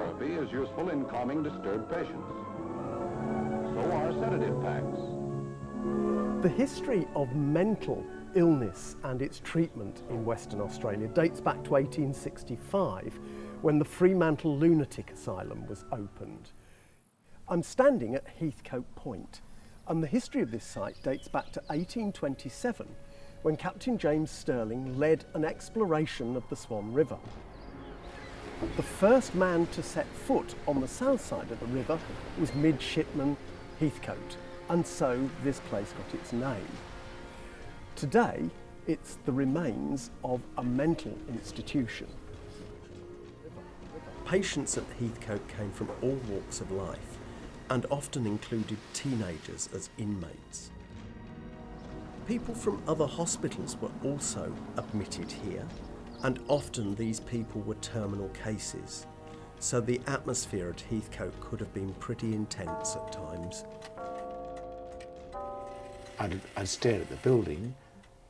therapy is useful in calming disturbed patients. So are sedative packs. The history of mental illness and its treatment in Western Australia dates back to 1865, when the Fremantle Lunatic Asylum was opened. I'm standing at Heathcote Point, and the history of this site dates back to 1827, when Captain James Stirling led an exploration of the Swan River. The first man to set foot on the south side of the river was Midshipman Heathcote, and so this place got its name. Today, it's the remains of a mental institution. Patients at Heathcote came from all walks of life and often included teenagers as inmates. People from other hospitals were also admitted here, and often these people were terminal cases, so the atmosphere at Heathcote could have been pretty intense at times. I'd stared at the building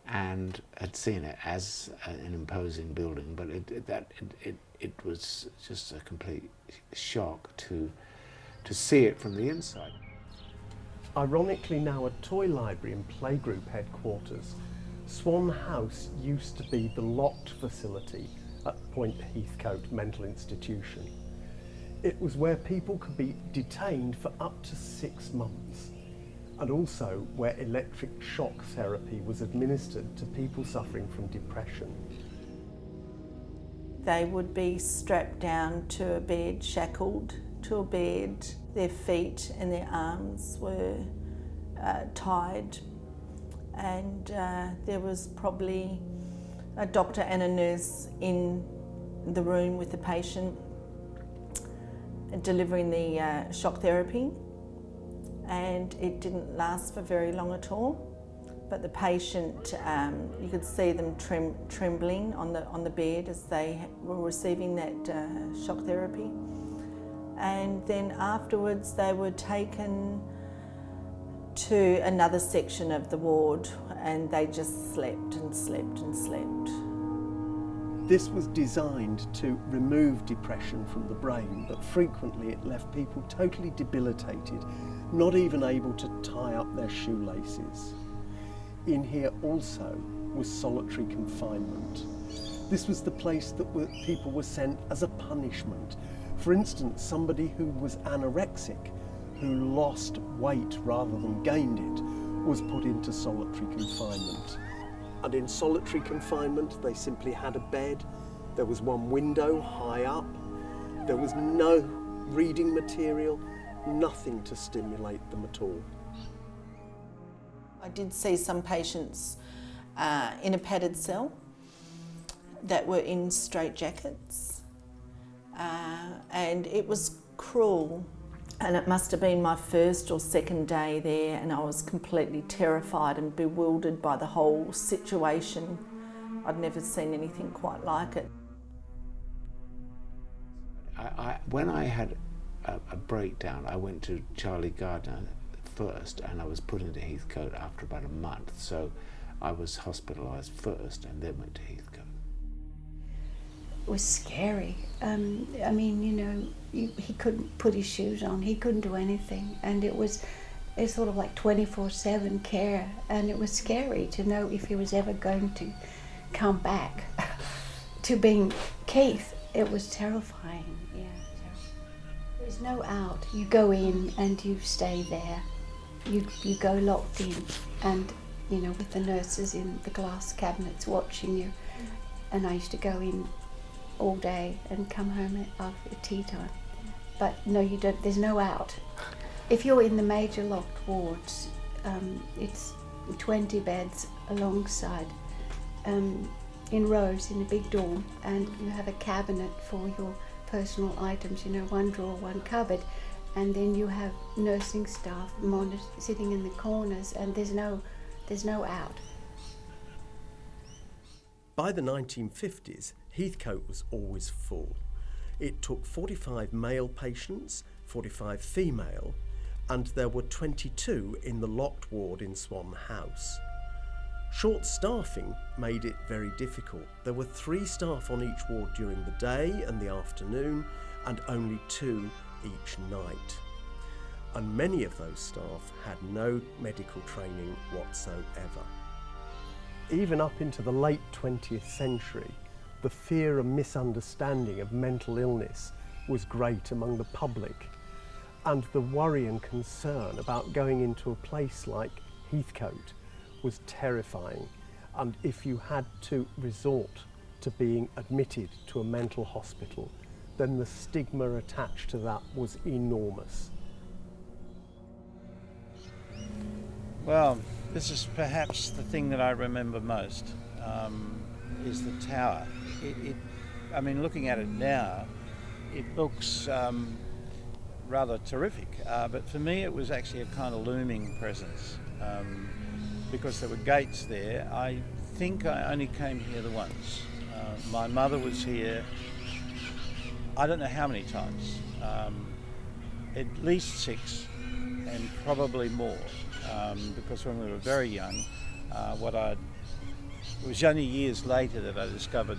and had seen it as an imposing building, but it was just a complete shock to see it from the inside. Ironically, now a toy library and playgroup headquarters, Swan House used to be the locked facility at Point Heathcote Mental Institution. It was where people could be detained for up to 6 months, and also where electric shock therapy was administered to people suffering from depression. They would be strapped down to a bed, shackled to a bed. Their feet and their arms were tied, and there was probably a doctor and a nurse in the room with the patient delivering the shock therapy. And it didn't last for very long at all. But the patient, you could see them trembling on the bed as they were receiving that shock therapy. And then afterwards they were taken to another section of the ward, and they just slept and slept and slept. This was designed to remove depression from the brain, but frequently it left people totally debilitated, not even able to tie up their shoelaces. In here also was solitary confinement. This was the place that people were sent as a punishment. For instance, somebody who was anorexic, who lost weight rather than gained it, was put into solitary confinement. And in solitary confinement, they simply had a bed. There was one window high up. There was no reading material, nothing to stimulate them at all. I did see some patients in a padded cell that were in straitjackets, and it was cruel. And it must have been my first or second day there, and I was completely terrified and bewildered by the whole situation. I'd never seen anything quite like it. When I had a breakdown, I went to Charlie Gardiner first, and I was put into Heathcote after about a month. So I was hospitalised first and then went to Heathcote. It was scary. I mean, you know, he couldn't put his shoes on, he couldn't do anything, and it's sort of like 24/7 care, and it was scary to know if he was ever going to come back to being Keith. It was terrifying, yeah. There's no out. You go in and you stay there. You go locked in, and you know, with the nurses in the glass cabinets watching you. And I used to go in all day and come home after tea time. But no, you don't. There's no out. If you're in the major locked wards, it's 20 beds alongside, in rows in a big dorm, and you have a cabinet for your personal items. You know, one drawer, one cupboard, and then you have nursing staff sitting in the corners, and there's no out. By the 1950s, Heathcote was always full. It took 45 male patients, 45 female, and there were 22 in the locked ward in Swan House. Short staffing made it very difficult. There were 3 staff on each ward during the day and the afternoon, and only 2 each night. And many of those staff had no medical training whatsoever. Even up into the late 20th century, the fear and misunderstanding of mental illness was great among the public, and the worry and concern about going into a place like Heathcote was terrifying, and if you had to resort to being admitted to a mental hospital, then the stigma attached to that was enormous. Well, this is perhaps the thing that I remember most, is the tower. I mean, looking at it now, it looks rather terrific, but for me it was actually a kind of looming presence, because there were gates there. I think I only came here the once. My mother was here, I don't know how many times, at least 6 and probably more, because when we were very young, it was only years later that I discovered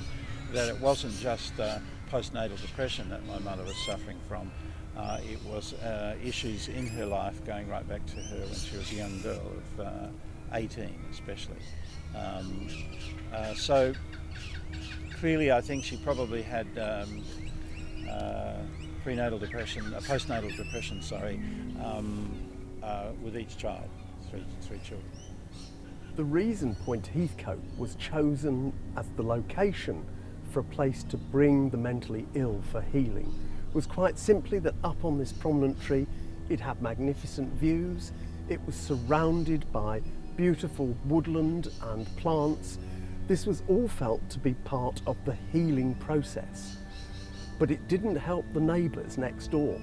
that it wasn't just postnatal depression that my mother was suffering from. It was issues in her life going right back to her when she was a young girl of 18 especially. So clearly I think she probably had postnatal depression, with each child, three children. The reason Point Heathcote was chosen as the location for a place to bring the mentally ill for healing was quite simply that up on this promontory it had magnificent views, it was surrounded by beautiful woodland and plants. This was all felt to be part of the healing process. But it didn't help the neighbours next door,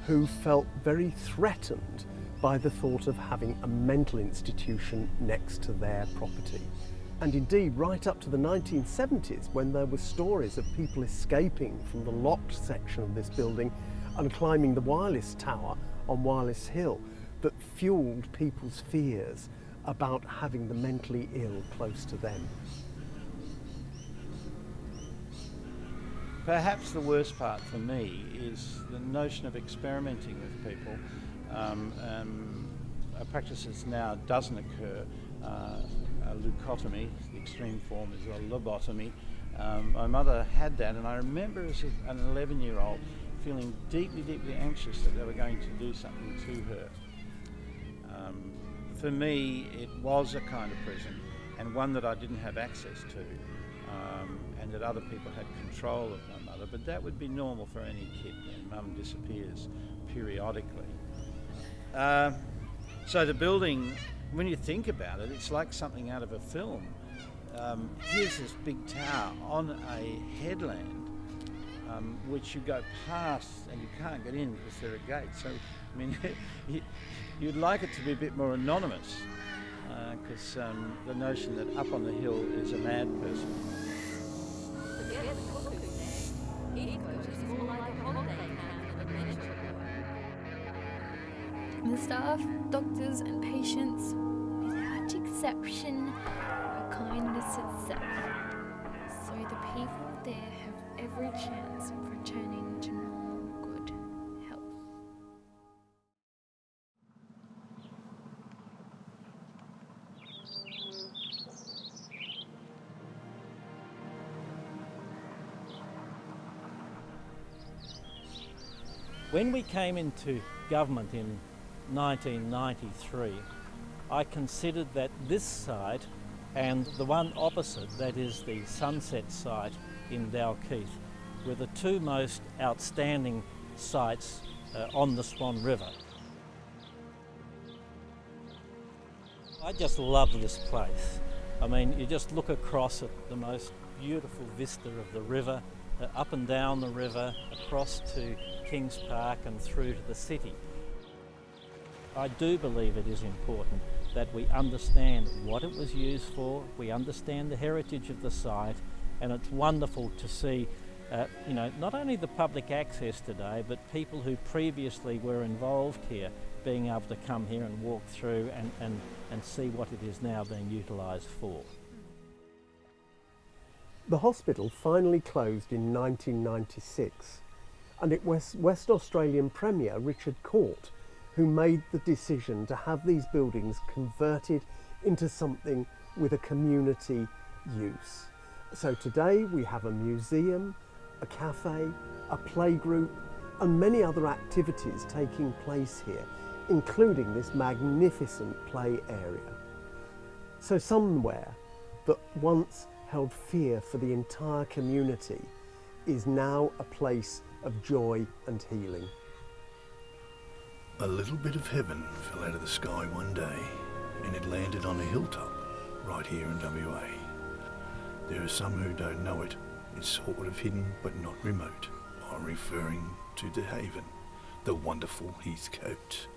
who felt very threatened by the thought of having a mental institution next to their property. And indeed, right up to the 1970s, when there were stories of people escaping from the locked section of this building and climbing the wireless tower on Wireless Hill, that fueled people's fears about having the mentally ill close to them. Perhaps the worst part for me is the notion of experimenting with people. A practice that now doesn't occur, a leucotomy, the extreme form is a lobotomy. My mother had that, and I remember as an 11-year-old feeling deeply, deeply anxious that they were going to do something to her. For me, it was a kind of prison, and one that I didn't have access to, and that other people had control of my mother, but that would be normal for any kid when mum disappears periodically. So the building, when you think about it, it's like something out of a film. Here's this big tower on a headland, which you go past and you can't get in because there are gates. So, I mean, you'd like it to be a bit more anonymous, because the notion that up on the hill is a mad person. The staff, doctors and patients, without exception, are kindness itself. So the people there have every chance of returning to normal good health. When we came into government in 1993, I considered that this site and the one opposite, that is the Sunset site in Dalkeith, were the two most outstanding sites on the Swan River. I just love this place. I mean, you just look across at the most beautiful vista of the river, up and down the river, across to Kings Park and through to the city. I do believe it is important that we understand what it was used for, we understand the heritage of the site, and it's wonderful to see not only the public access today, but people who previously were involved here being able to come here and walk through and see what it is now being utilised for. The hospital finally closed in 1996, And it was West Australian Premier Richard Court who made the decision to have these buildings converted into something with a community use. So today we have a museum, a cafe, a playgroup, and many other activities taking place here, including this magnificent play area. So somewhere that once held fear for the entire community is now a place of joy and healing. A little bit of heaven fell out of the sky one day and it landed on a hilltop right here in WA. There are some who don't know it. It's sort of hidden but not remote. I'm referring to the haven, the wonderful Heathcote.